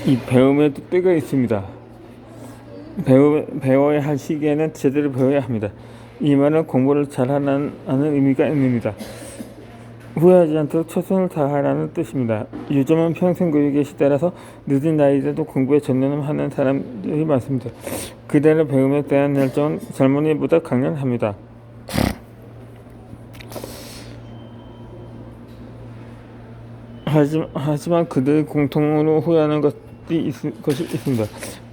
이 배움에도 때가 있습니다. 배워야 할 시기에는 제대로 배워야 합니다. 이 말은 공부를 잘하라는 의미가 있습니다. 후회하지 않도록 최선을 다하라는 뜻입니다. 요즘은 평생교육의 시대라서 늦은 나이에도 공부에 전념하는 사람들이 많습니다. 그대로 배움에 대한 열정은 젊은이보다 강렬합니다. 하지만 그들이 공통으로 후회하는 것이 있습니다.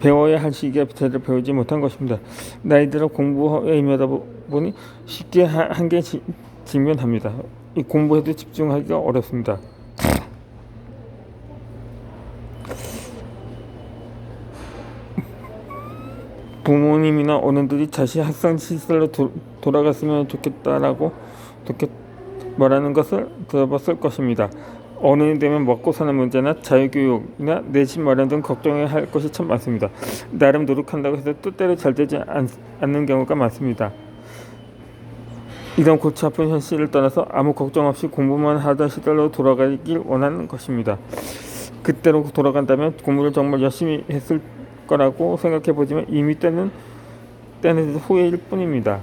배워야 할 시기에 제대로 배우지 못한 것입니다. 나이 들어 공부에 임하다 보니 쉽게 한계에 직면합니다. 이 공부에도 집중하기가 어렵습니다. 부모님이나 어른들이 자신 학창 시절로 돌아갔으면 좋겠다라고 말하는 것을 들어봤을 것입니다. 어른이 되면 먹고 사는 문제나 자유교육이나 내신 마련 등 걱정해야 할 것이 참 많습니다. 나름 노력한다고 해서 뜻대로 잘 되지 않는 경우가 많습니다. 이런 골치 아픈 현실을 떠나서 아무 걱정 없이 공부만 하던 시절로 돌아가길 원하는 것입니다. 그때로 돌아간다면 공부를 정말 열심히 했을 거라고 생각해보지만 이미 때는 후회일 뿐입니다.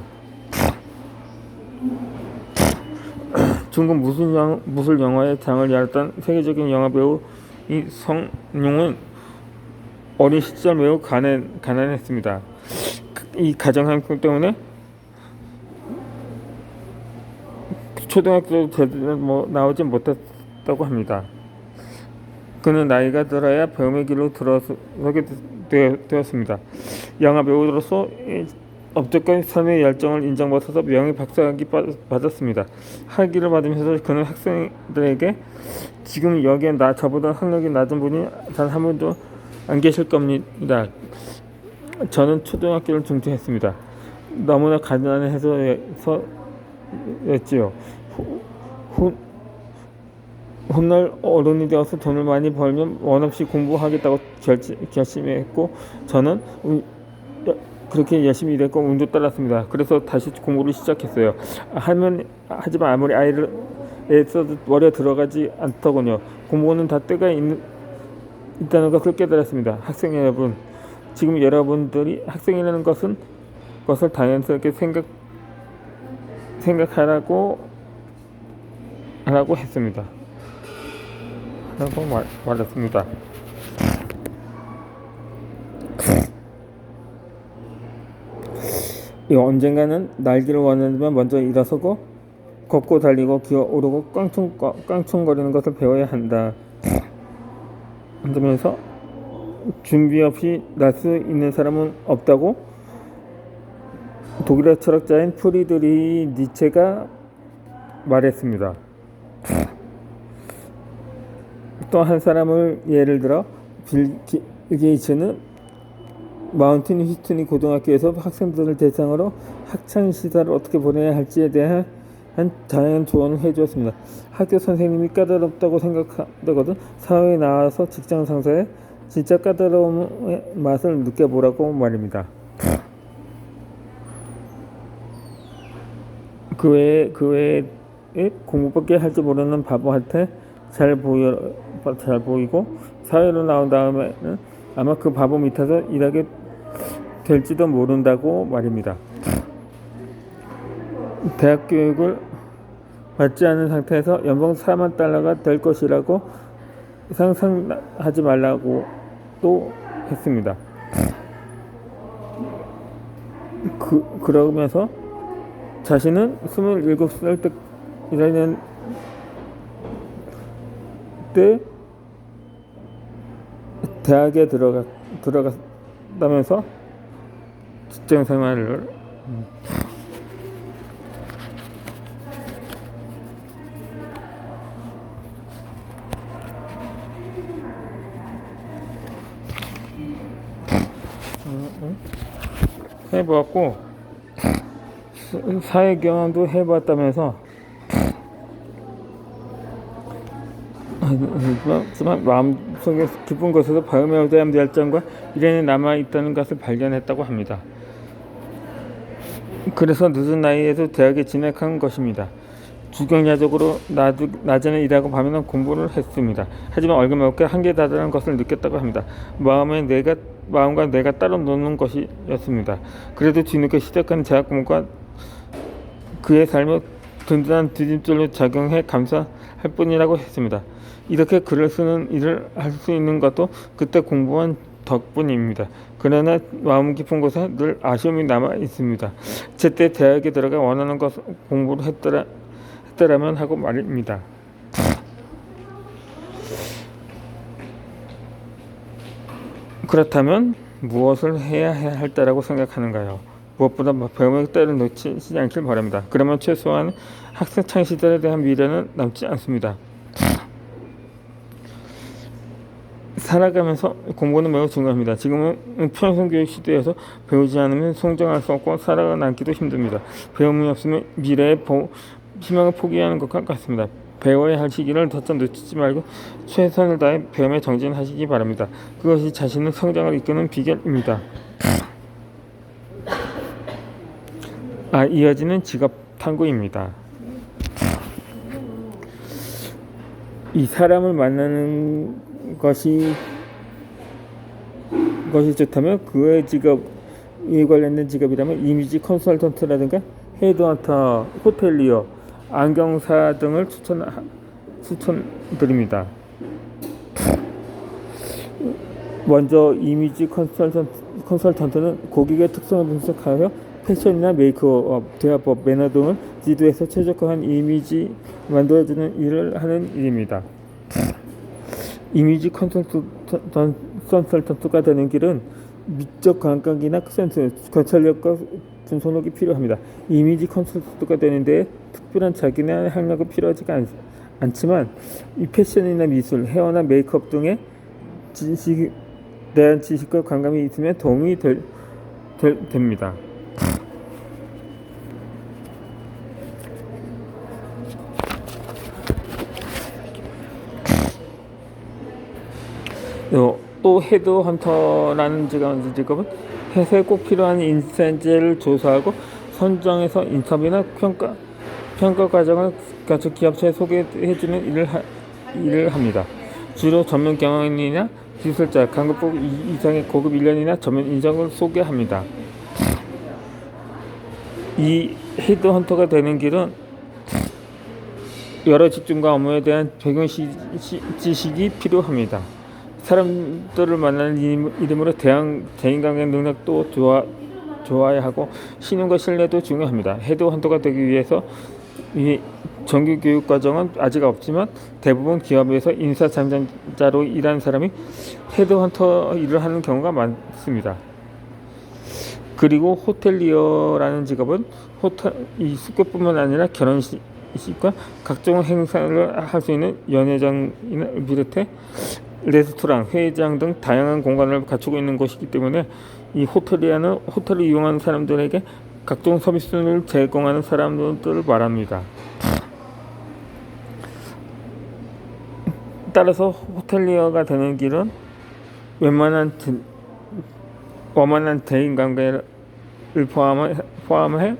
중국 무술 영화의 장을 열었던 세계적인 영화배우 이성룡은 어린 시절 매우 가난했습니다. 이 가정환경 때문에 초등학교 제대로 나오지 못했다고 합니다. 그는 나이가 들어야 배움의 길로 들어서게 되었습니다. 영화배우로서 업적과 삶의 열정을 인정받아서 명예 박사학위 받았습니다. 학위를 받으면서 그는 학생들에게 지금 여기에 저보다 학력이 낮은 분이 단 한 분도 안 계실 겁니다. 저는 초등학교를 중퇴했습니다. 너무나 가난해서였지요. 훗날 어른이 되어서 돈을 많이 벌면 원없이 공부하겠다고 결심했고 저는 그렇게 열심히 일했고 운도 따랐습니다. 그래서 다시 공부를 시작했어요. 하지만 아무리 아이를 애써도 머리에 들어가지 않더군요. 공부는 다 때가 있다는 것을 깨달았습니다. 학생 여러분, 지금 여러분들이 학생이라는 것을 당연스럽게 생각하라고 했습니다. 라고 말했습니다. 언젠가는 날기를 원하면 먼저 일어서고 걷고 달리고 기어오르고 깡충거리는 것을 배워야 한다. 그러면서 준비 없이 날 수 있는 사람은 없다고 독일의 철학자인 프리드리히 니체가 말했습니다. 또 한 사람을 예를 들어 빌 게이츠는 마운틴 휘스턴이 고등학교에서 학생들을 대상으로 학창 시절을 어떻게 보내야 할지에 대한 다양한 조언을 해주었습니다. 학교 선생님이 까다롭다고 생각하거든 사회에 나와서 직장 상사의 진짜 까다로움의 맛을 느껴보라고 말입니다. 그 외에 공부밖에 할 줄 모르는 바보한테 잘 보이고 사회로 나온 다음에는 아마 그 바보 밑에서 일하게 될지도 모른다고 말입니다. 대학 교육을 받지 않은 상태에서 연봉 4만 달러가 될 것이라고 상상하지 말라고 또 했습니다. 그러면서 자신은 27살 때 일하는 때 대학에 들어갔다면서 직장 생활을 해보았고 사회 경험도 해봤다면서 하지만 마음속에 깊은 곳에서 배움에 대한 열정과 미련이 남아있다는 것을 발견했다고 합니다. 그래서 늦은 나이에도 대학에 진학한 것입니다. 주경야적으로 낮에는 일하고 밤에는 공부를 했습니다. 하지만 얼굴 없게 한계에 다다른 것을 느꼈다고 합니다. 마음과 뇌가 따로 노는 것이었습니다. 그래도 뒤늦게 시작한 재학 공부가 그의 삶에 든든한 디딤돌로 작용해 감사할 뿐이라고 했습니다. 이렇게 글을 쓰는 일을 할 수 있는 것도 그때 공부한 덕분입니다. 그러나 마음 깊은 곳에 늘 아쉬움이 남아 있습니다. 제때 대학에 들어가 원하는 것 공부를 했더라면 하고 말입니다. 그렇다면 무엇을 해야 할까라고 생각하는가요? 무엇보다 배움의 때를 놓치지 않길 바랍니다. 그러면 최소한 학생창 시절에 대한 미래는 남지 않습니다. 살아가면서 공부는 매우 중요합니다. 지금은 평생교육 시대에서 배우지 않으면 성장할 수 없고 살아남기도 힘듭니다. 배움이 없으면 미래의 희망을 포기하는 것과 같습니다. 배워야 할 시기를 더 놓치지 말고 최선을 다해 배움에 정진하시기 바랍니다. 그것이 자신의 성장을 이끄는 비결입니다. 이어지는 직업 탐구입니다. 이 사람을 만나는 것이 좋다면 그의 직업에 관련된 직업이라면 이미지 컨설턴트라든가 헤드헌터, 호텔리어, 안경사 등을 추천드립니다. 먼저 이미지 컨설턴트는 고객의 특성을 분석하여 패션이나 메이크업, 대화법, 매너 등을 지도해서 최적화한 이미지 만들어주는 일을 하는 일입니다. 이미지 컨설턴트가 되는 길은 미적 감각이나 센스, 관찰력과 분석력이 필요합니다. 이미지 컨설턴트가 되는 데 특별한 자기나 학력은 필요하지가 않지만 이 패션이나 미술, 헤어나 메이크업 등의 대한 지식과 감각이 있으면 도움이 됩니다. 또 헤드헌터라는 직업은 회사에 꼭 필요한 인사제를 조사하고 선정해서 인터뷰나 평가 과정을 거쳐 기업체에 소개해주는 일을 합니다. 주로 전문 경영인이나 기술자, 강급부 이상의 고급 인력이나 전문 인력을 소개합니다. 이 헤드헌터가 되는 길은 여러 직종과 업무에 대한 배경 지식이 필요합니다. 사람들을 만나는 이름으로 대인관계 능력도 좋아야 하고 신용과 신뢰도 중요합니다. 헤드헌터가 되기 위해서 이 정규 교육 과정은 아직 없지만 대부분 기업에서 인사 담당자로 일하는 사람이 헤드헌터 일을 하는 경우가 많습니다. 그리고 호텔리어라는 직업은 이 숙소뿐만 아니라 결혼식과 각종 행사를 할 수 있는 연회장을 비롯해 레스토랑, 회의장 등 다양한 공간을 갖추고 있는 곳이기 때문에 이 호텔리어는 호텔을 이용하는 사람들에게 각종 서비스를 제공하는 사람들을 말합니다. 따라서 호텔리어가 되는 길은 원만한 대인관계를 포함해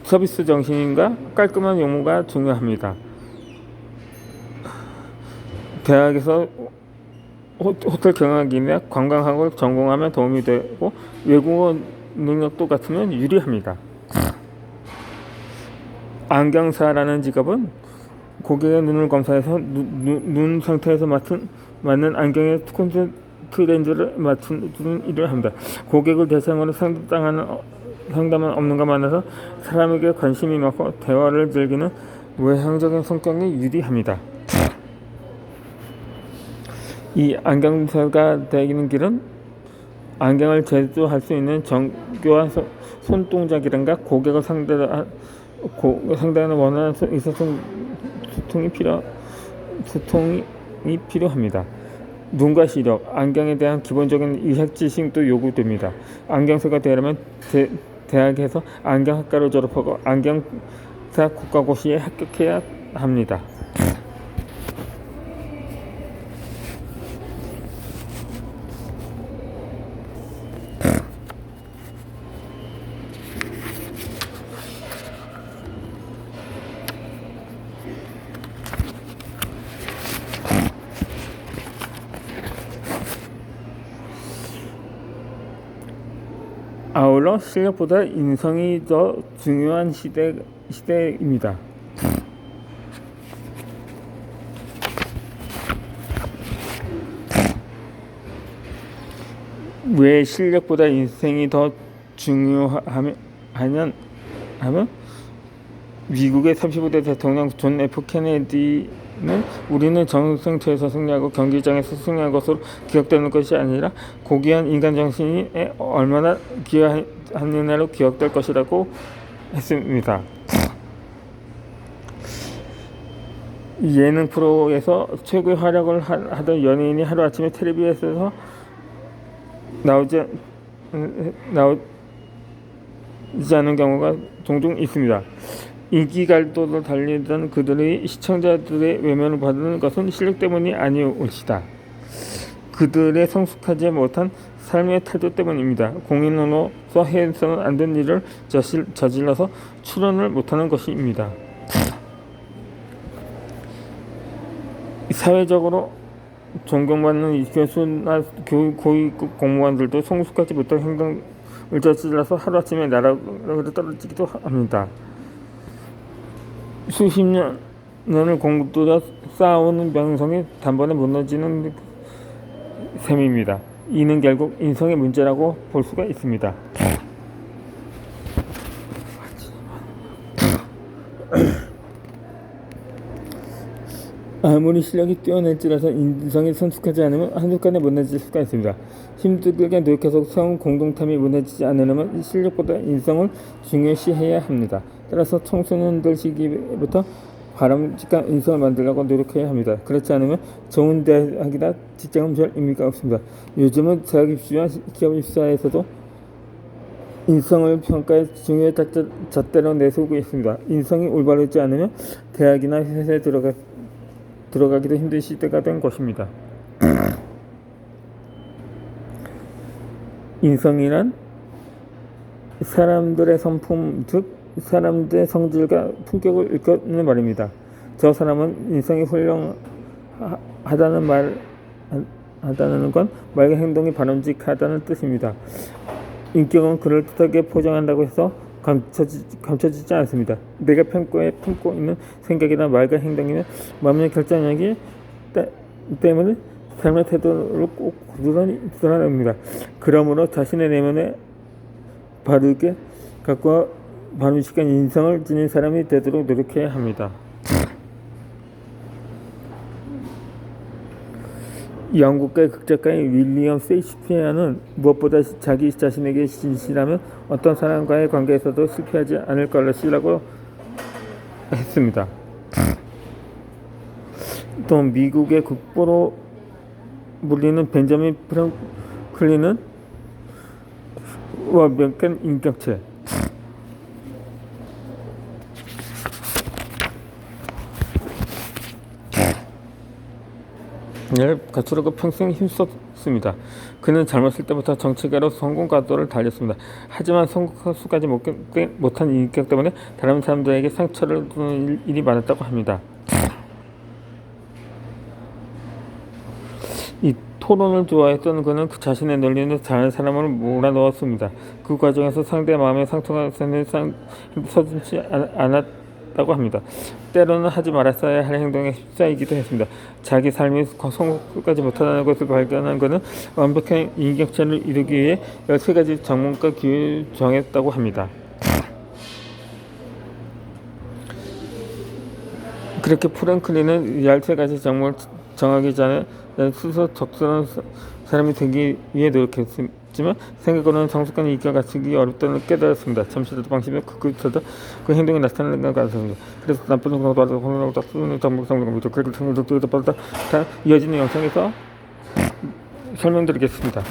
서비스 정신과 깔끔한 용어가 중요합니다. 대학에서 호텔 경영학이나 관광학을 전공하면 도움이 되고 외국어 능력도 같으면 유리합니다. 안경사라는 직업은 고객의 눈을 검사해서 눈 상태에서 맞는 안경의 콘택트 렌즈를 맞추는 일을 합니다. 고객을 대상으로 상담은 없는가 많아서 사람에게 관심이 많고 대화를 즐기는 외향적인 성격이 유리합니다. 이 안경사가 되는 길은 안경을 제조할 수 있는 정교한 손동작이란가 고객을 상대하는 원하는 소통이 필요합니다. 눈과 시력, 안경에 대한 기본적인 의학 지식도 요구됩니다. 안경사가 되려면 대학에서 안경학과를 졸업하고 안경사 국가고시에 합격해야 합니다. 아울러 실력보다 인성이 더 중요한 시대입니다. 왜 실력보다 인생이 더 중요하면 하면 미국의 35대 대통령 존 F 케네디는 우리는 전쟁터에서 승리하고 경기장에서 승리한 것으로 기억되는 것이 아니라 고귀한 인간 정신이 얼마나 귀하느냐로 기억될 것이라고 했습니다. 예능 프로에서 최고의 활약을 하던 연예인이 하루아침에 텔레비에서 나오지 않은 경우가 종종 있습니다. 인기 갈도를 달리던 그들의 시청자들의 외면을 받는 것은 실력 때문이 아니올시다. 그들의 성숙하지 못한 삶의 태도 때문입니다. 공인으로서 해서는 안 된 일을 저질러서 출연을 못하는 것입니다. 사회적으로 존경받는 교수나 고위급 공무원들도 성숙하지 못한 행동을 저질러서 하루아침에 나락으로 떨어지기도 합니다. 수십 년을 공들여 쌓아오는 명성이 단번에 무너지는 셈입니다. 이는 결국 인성의 문제라고 볼 수가 있습니다. 아무리 실력이 뛰어날지라도 인성이 성숙하지 않으면 한순간에 무너질 수가 있습니다. 힘들게 노력해서 세운 공동体이 무너지지 않으려면 실력보다 인성을 중요시해야 합니다. 따라서 청소년들 시기부터 바람직한 인성을 만들려고 노력해야 합니다. 그렇지 않으면 좋은 대학이나 직장은 별 의미가 없습니다. 요즘은 대학 입시와 기업 입사에서도 인성을 평가해 중요한 잣대로 내세우고 있습니다. 인성이 올바르지 않으면 대학이나 회사에 들어가기도 힘든 시대가 된 것입니다. 인성이란 사람들의 성품, 즉 사람들의 성질과 품격을 일컫는 말입니다. 저 사람은 인성이 훌륭하다는 건 말과 행동이 바람직하다는 뜻입니다. 인격은 그럴듯하게 포장한다고 해서 감춰지지 않습니다. 내가 품고 있는 생각이나 말과 행동이나 마음의 결정력이 때문에 삶의 태도를 꼭 드러냅니다. 그러므로 자신의 내면에 바르게 갖고 바람직한 인성을 지닌 사람이 되도록 노력해야 합니다. 영국의 극작가인 윌리엄 셰익스피어는 무엇보다 자기 자신에게 진실하면 어떤 사람과의 관계에서도 실패하지 않을 것이라고 했습니다. 또 미국의 국보로 불리는 벤자민 프랭클린은 완벽한 인격체, 를 갖추려고 평생 힘썼습니다. 그는 젊었을 때부터 정치가로 성공 가도를 달렸습니다. 하지만 성공수까지 못한 인격 때문에 다른 사람들에게 상처를 주는 일이 많았다고 합니다. 이 토론을 좋아했던 그는 그 자신의 논리는 다른 사람을 몰아넣었습니다. 그 과정에서 상대의 마음에 상처가 서슴지 않았다고 합니다. 때로는 하지 말았어야 할 행동에 휩싸이기도 했습니다. 자기 삶이 성공까지 못하는 것을 발견한 그는 완벽한 인격체를 이루기 위해 13가지 전문가 기호를 정했다고 합니다. 그렇게 프랭클린은 13가지 정문을 정하기 전에 스스로 적절한 사람이 되기 위해 노력했지만 생각으로는 성숙한 인격을 갖추기 어렵다는 깨달았습니다. 잠시라도 방심하면 그 행동이 나타나는 것 같습니다. 그래서 나쁜 성공을 받아서 혼란하고 딱 쓰는 정보상으로부터 그렇게 생각을 받아 이어지는 영상에서 설명드리겠습니다.